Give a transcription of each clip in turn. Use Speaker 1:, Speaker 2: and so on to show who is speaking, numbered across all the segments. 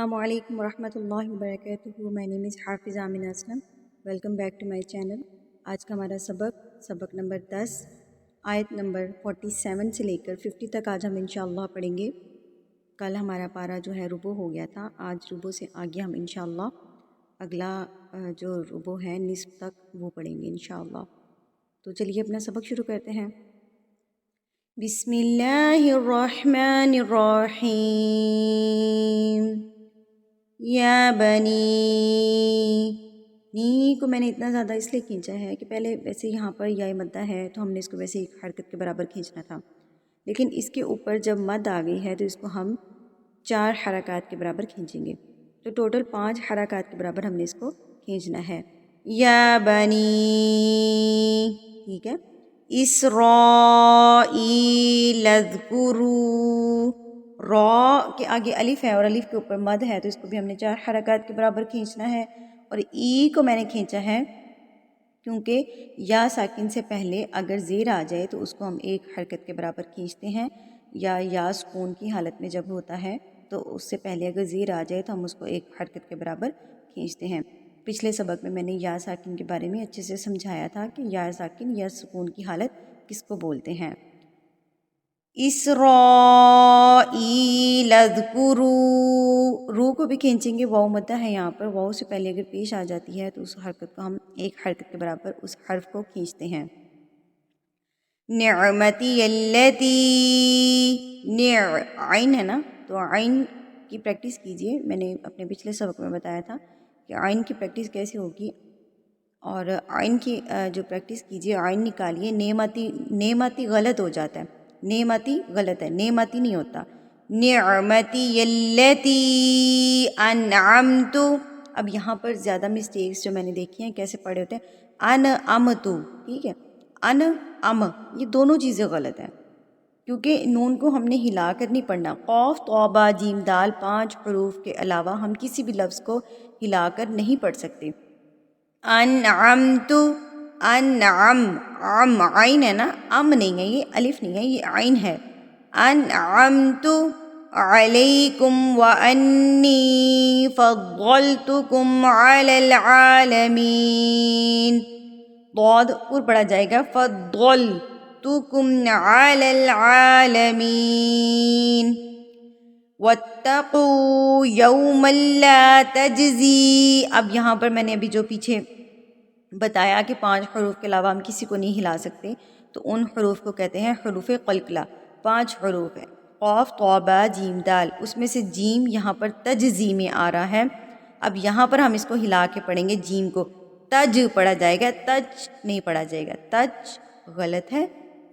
Speaker 1: السلام علیکم ورحمۃ اللہ وبرکاتہ. مائی name is Hafiz Amna Aslam. Welcome back to my channel. آج کا ہمارا سبق نمبر 10 آیت نمبر 47 سے لے کر 50 تک آج ہم انشاءاللہ پڑھیں گے. کل ہمارا پارہ جو ہے ربو ہو گیا تھا. آج ربو سے آگے ہم انشاءاللہ اگلا جو ربو ہے نصف تک وہ پڑھیں گے انشاءاللہ. تو چلیے اپنا سبق شروع کرتے ہیں. بسم اللہ الرحمن الرحیم. یا بنی، نی کو میں نے اتنا زیادہ اس لیے کھینچا ہے کہ پہلے ویسے یہاں پر یا مدہ ہے تو ہم نے اس کو ویسے ایک حرکت کے برابر کھینچنا تھا، لیکن اس کے اوپر جب مد آ گئی ہے تو اس کو ہم 4 حرکات کے برابر کھینچیں گے. تو ٹوٹل 5 حرکات کے برابر ہم نے اس کو کھینچنا ہے. یا بنی، ٹھیک ہے. اسرائیل اذکروا، را کے آگے الف ہے اور الف کے اوپر مد ہے تو اس کو بھی ہم نے 4 حرکات کے برابر کھینچنا ہے. اور ای کو میں نے کھینچا ہے کیونکہ یا ساکن سے پہلے اگر زیر آ جائے تو اس کو ہم ایک حرکت کے برابر کھینچتے ہیں، یا سکون کی حالت میں جب ہوتا ہے تو اس سے پہلے اگر زیر آ جائے تو ہم اس کو ایک حرکت کے برابر کھینچتے ہیں. پچھلے سبق میں نے یا ساکن کے بارے میں اچھے سے سمجھایا تھا کہ یا ساکن یا سکون کی حالت کس کو بولتے ہیں. اسرائیل اذکروا، رو کو بھی کھینچیں گے، واو مدہ ہے یہاں پر، واو سے پہلے اگر پیش آ جاتی ہے تو اس حرکت کو ہم ایک حرکت کے برابر اس حرف کو کھینچتے ہیں. نعمتی اللتی، عین ہے نا تو عین کی پریکٹس کیجئے. میں نے اپنے پچھلے سبق میں بتایا تھا کہ عین کی پریکٹس کیسے ہوگی، اور عین کی جو پریکٹس کیجئے عین نکالیے. نعمتی غلط ہو جاتا ہے، نعمتی غلط ہے، نعمتی نہیں ہوتا. نعمتی اللتی انعمت، اب یہاں پر زیادہ مسٹیکس جو میں نے دیکھی ہیں کیسے پڑھے ہوتے ہیں انعمتو، ٹھیک ہے. یہ دونوں چیزیں غلط ہیں کیونکہ نون کو ہم نے ہلا کر نہیں پڑھنا. قاف توبہ جیم دال 5 حروف کے علاوہ ہم کسی بھی لفظ کو ہلا کر نہیں پڑھ سکتے. انعمت، عم عین ہے نا، نہیں ہے، یہ الف نہیں ہے، یہ عین ہے. انعمت علیکم وانی فضلتکم علی العالمین. ضاد پر پڑھا جائے گا فضلتکم علی العالمین. واتقوا یوما لا تجزی، اب یہاں پر میں نے ابھی جو پیچھے بتایا کہ 5 حروف کے علاوہ ہم کسی کو نہیں ہلا سکتے تو ان حروف کو کہتے ہیں حروف قلقلہ. 5 حروف ہیں، قاف توبہ جیم دال، اس میں سے جیم یہاں پر تجزی میں آ رہا ہے. اب یہاں پر ہم اس کو ہلا کے پڑھیں گے، جیم کو تج پڑھا جائے گا، تج نہیں پڑھا جائے گا، تج غلط ہے،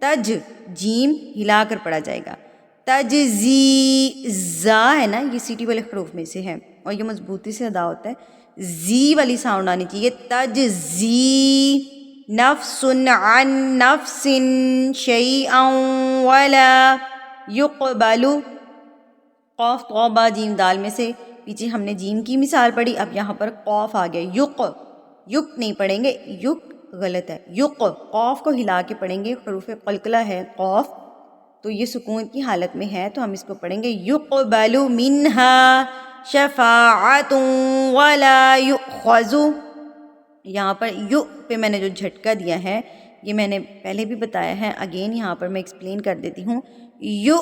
Speaker 1: تج جیم ہلا کر پڑھا جائے گا. تجزی، زا ہے نا یہ سیٹی والے حروف میں سے ہے اور یہ مضبوطی سے ادا ہوتا ہے، زی والی ساؤنڈ آنی چاہیے. تجزی نفس عن نفس شیئا ولا یقبل، قاف توبہ جیم دال میں سے پیچھے ہم نے جیم کی مثال پڑھی، اب یہاں پر قاف آ گیا. یک نہیں پڑھیں گے، یک غلط ہے، یک قاف کو ہلا کے پڑھیں گے، حروف قلقلہ ہے قاف تو یہ سکون کی حالت میں ہے تو ہم اس کو پڑھیں گے یقبل منہا شفاعت ولا یؤخذ. یہاں پر یو پہ میں نے جو جھٹکا دیا ہے یہ میں نے پہلے بھی بتایا ہے، اگین یہاں پر میں ایکسپلین کر دیتی ہوں. یو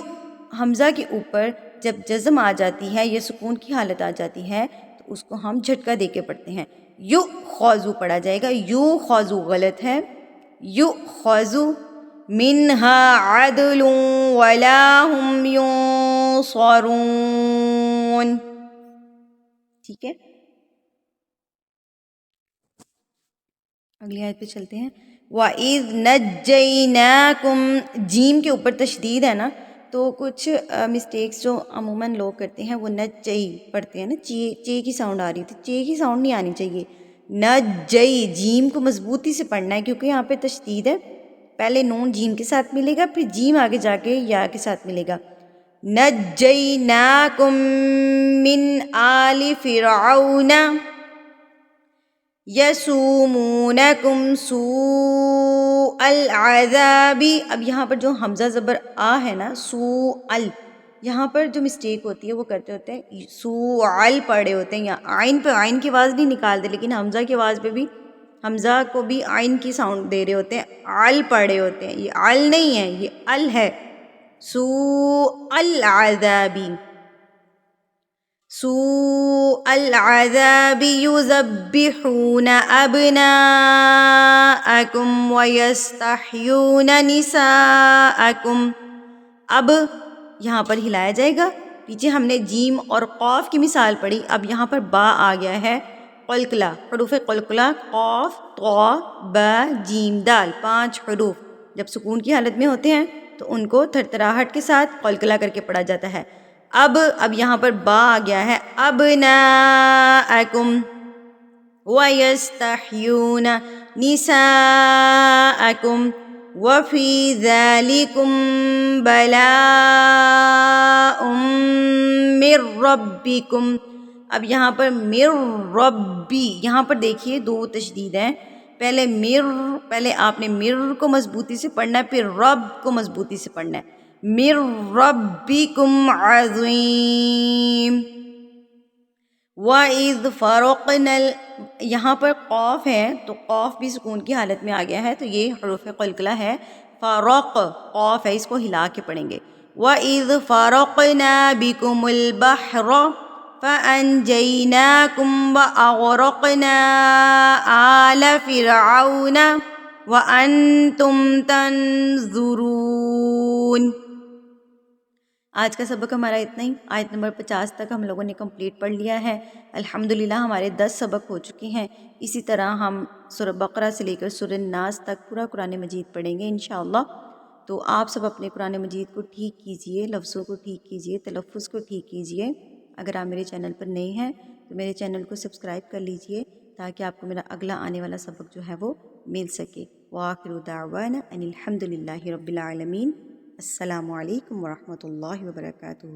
Speaker 1: حمزہ کے اوپر جب جزم آ جاتی ہے یا سکون کی حالت آ جاتی ہے تو اس کو ہم جھٹکا دے کے پڑھتے ہیں. یو خوضو پڑھا جائے گا، یو خوضو غلط ہے، یو خوضو. منہا عدل ولا هم ینصرون، ٹھیک ہے. اگلی آیت پہ چلتے ہیں. وَإِذْ نَجَّيْنَاكُمْ، جیم کے اوپر تشدید ہے نا تو کچھ مسٹیکس جو عموماً لوگ کرتے ہیں وہ نجئی پڑھتے ہیں نا، چے کی ساؤنڈ آ رہی تھی، چے کی ساؤنڈ نہیں آنی چاہیے. نجئی، جیم کو مضبوطی سے پڑھنا ہے کیونکہ یہاں پہ تشدید ہے. پہلے نون جیم کے ساتھ ملے گا پھر جیم آگے جا کے یا کے ساتھ ملے گا. نجیناکم من آل فرعون یسومونکم سوء العذاب. اب یہاں پر جو حمزہ زبر آ ہے نا، سوء ال، یہاں پر جو مسٹیک ہوتی ہے وہ کرتے ہوتے ہیں سوعل پڑھے ہوتے ہیں، یا عین پہ عین کی آواز نہیں نکالتے، لیکن حمزہ کی آواز پہ بھی حمزہ کو بھی عین کی ساؤنڈ دے رہے ہوتے ہیں، عل پڑھے ہوتے ہیں. یہ عل نہیں ہے، یہ ال ہے. سوء العذابی، سوء العذاب یذبحون ابناءکم ویستحیون نساءکم. اب یہاں پر ہلایا جائے گا. پیچھے ہم نے جیم اور قاف کی مثال پڑھی، اب یہاں پر با آ گیا ہے. قلقلہ، حروف قلقلہ قاف طا با جیم دال، 5 حروف جب سکون کی حالت میں ہوتے ہیں تو ان کو تھرتھراہٹ کے ساتھ قلقلہ کر کے پڑھا جاتا ہے. اب یہاں پر با آ گیا ہے. ابناءکم وَيَسْتَحْيُونَ نِسَاءَكُمْ وَفِي ذَلِكُمْ بَلَاءٌ مِّن رَبِّكُمْ. اب یہاں پر مِّن رَبِّ، یہاں پر دیکھیے 2 تشدید ہیں. پہلے آپ نے مِّر کو مضبوطی سے پڑھنا ہے، پھر رب کو مضبوطی سے پڑھنا ہے. مِّن رَبِّكُمْ عَظِيمٌ. وَإِذْ فَرَقْنَا، یہاں پر قاف ہے تو قاف بھی سکون کی حالت میں آ گیا ہے، تو یہ حروف قلقلہ ہے. فرق قاف ہے، اس کو ہلا کے پڑھیں گے. وَإِذْ فَرَقْنَا بِكُمُ الْبَحْرَ فَأَنْجَيْنَاكُمْ وَأَغْرَقْنَا آلَ فِرْعَوْنَ وَأَنْتُمْ تَنْظُرُونَ. آج کا سبق ہمارا اتنا ہی. آیت نمبر 50 تک ہم لوگوں نے کمپلیٹ پڑھ لیا ہے. الحمدللہ ہمارے 10 سبق ہو چکے ہیں. اسی طرح ہم سورہ بقرہ سے لے کر سورہ ناس تک پورا قرآن مجید پڑھیں گے انشاءاللہ. تو آپ سب اپنے قرآن مجید کو ٹھیک کیجئے، لفظوں کو ٹھیک کیجئے، تلفظ کو ٹھیک کیجئے. اگر آپ میرے چینل پر نئے ہیں تو میرے چینل کو سبسکرائب کر لیجئے تاکہ آپ کو میرا اگلا آنے والا سبق جو ہے وہ مل سکے. وآخر دعوانا ان الحمدللہ رب العالمین. السلام علیکم ورحمۃ اللہ وبرکاتہ.